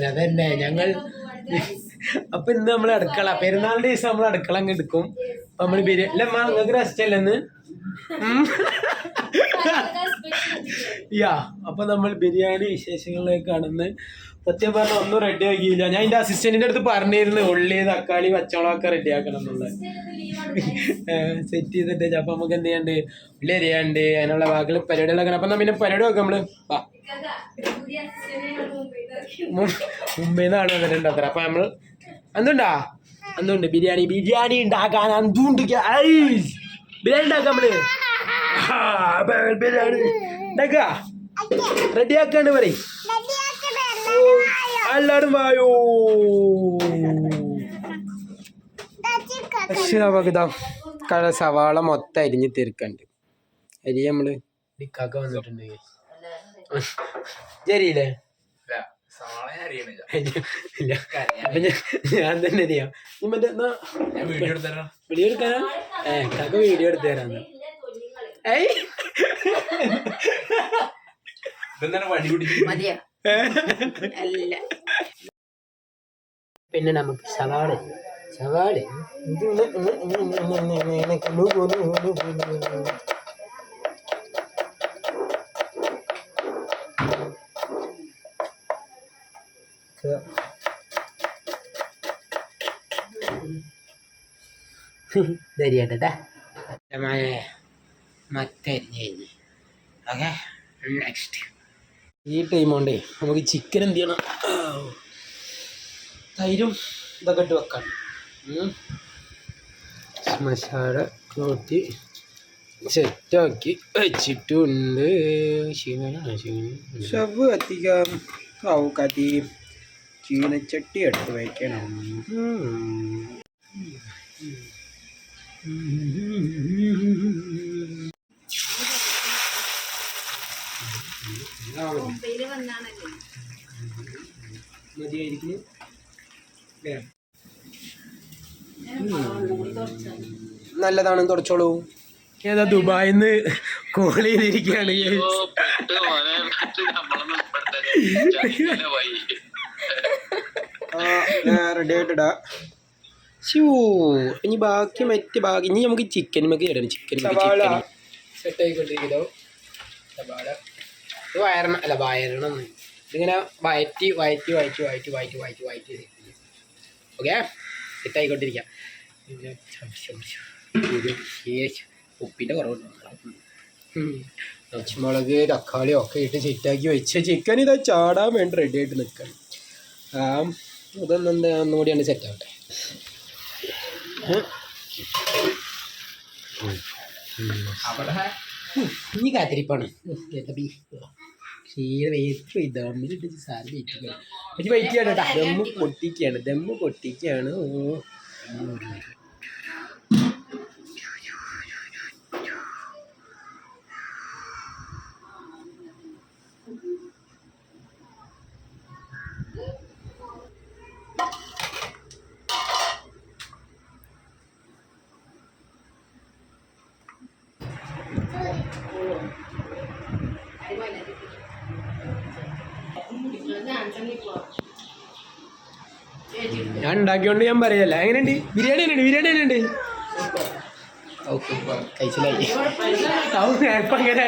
അതന്നെ ഞങ്ങൾ. അപ്പൊ ഇന്ന് നമ്മൾ അടുക്കള പെരുന്നാളിന്റെ ദിവസം നമ്മൾ അടുക്കള അങ്ങ് എടുക്കും. നമ്മള് ബിരിയാണി അല്ല അമ്മ നിങ്ങൾക്ക് റെസ്റ്റ് അല്ലെന്ന്. യാ അപ്പൊ നമ്മൾ ബിരിയാണി വിശേഷങ്ങളിലേക്ക് കടന്ന് സത്യം പറഞ്ഞാൽ ഒന്നും റെഡി ആക്കിയില്ല. ഞാൻ എന്റെ അസിസ്റ്റന്റിന്റെ അടുത്ത് പറഞ്ഞിരുന്നു ഉള്ളി തക്കാളി പച്ചമുളകൊക്കെ റെഡി ആക്കണം എന്നുള്ളത്. സെറ്റ് ചെയ്തിട്ട് അപ്പൊ നമുക്ക് എന്ത് ചെയ്യാണ്ട് ഉള്ളി അരിയാണ്ട് അതിനുള്ള ബാക്കിയുള്ള പരിപാടികളൊക്കെ. അപ്പൊ പിന്നെ പരിപാടി നോക്കാം നമ്മള്. മുംബൈന്നാണ് വന്നിട്ടുണ്ട് അത്ര. അപ്പൊ നമ്മള് എന്തുണ്ട് ബിരിയാണി ഉണ്ടാക്കാൻ എന്തുണ്ട് ബിരിയാണി ഉണ്ടാക്കാം നമ്മള്. ബിരിയാണി ഉണ്ടാക്ക റെഡി ആക്കാണ്ട് പറയും എല്ലാരും വായോ. പക്ഷെ നമുക്കിതാ സവാള മൊത്തം അരിഞ്ഞ് തീർക്കണ്ട്. അരി നമ്മള് ഡിക്കാക്ക വന്നിട്ടുണ്ട്. ശരിയില്ലേ ഞാൻ തന്നെ അറിയാം. മറ്റേ വീഡിയോ എടുക്കാനാ കാക്ക വീഡിയോ എടുത്തു തരാന്ന്. പിന്നെ നമുക്ക് സവാള ധരിയാട്ടാ മത്തരിഞ്ഞ് കഴിഞ്ഞ്. ഓക്കെ നെക്സ്റ്റ് ഈ ടൈം കൊണ്ടേ നമുക്ക് ചിക്കൻ എന്ത് ചെയ്യണം, തൈരും ഇതൊക്കെ ഇട്ട് വെക്കാം. മസാല കൂട്ടി സെറ്റാക്കി വെച്ചിട്ടുണ്ട്. സ്റ്റവ് കത്തിക്കാം. കത്തി ചീനച്ചട്ടി എടുത്ത് വയ്ക്കണം. നല്ലതാണ്, തുടച്ചോളൂ. ഏതാ ദുബായിന്ന് കോൾ ചെയ്തിരിക്കുകയാണ്. റെഡി ആയിട്ടിടാ. ഇനി ബാക്കി ഇനി നമുക്ക് ചിക്കനുമൊക്കെ ഇടണം. ചിക്കൻ സെറ്റ് ആയിക്കൊണ്ടിരിക്കലോ. സവാള ഇത് വയറണം. ഇതിങ്ങനെ വയറ്റി ഓക്കെ സെറ്റ് ആയിക്കൊണ്ടിരിക്കാം. ഉപ്പിൻ്റെ കുറവുണ്ട്. പച്ചമുളക് തക്കാളി ഒക്കെ ഇട്ട് സെറ്റാക്കി വെച്ച ചിക്കൻ ഇതാ ചാടാൻ വേണ്ടി റെഡി ആയിട്ട് നിൽക്കണം. ഒന്നുകൂടിയാണ് സെറ്റ് ആവട്ടെ. ഇനി കാത്തിരിപ്പാണ്. ദമ്മിലിട്ട് സാധനം വെയിറ്റ് ചെയ്യണം കേട്ടോ. ദമ്മ് പൊട്ടിക്കുകയാണ്. ഞാൻ ഉണ്ടാക്കിയോണ്ട് ഞാൻ പറയല്ല. എങ്ങനെയുണ്ട് ബിരിയാണി? ഉണ്ട് കഴിച്ചില്ലായി. ഇപ്പം എങ്ങനെ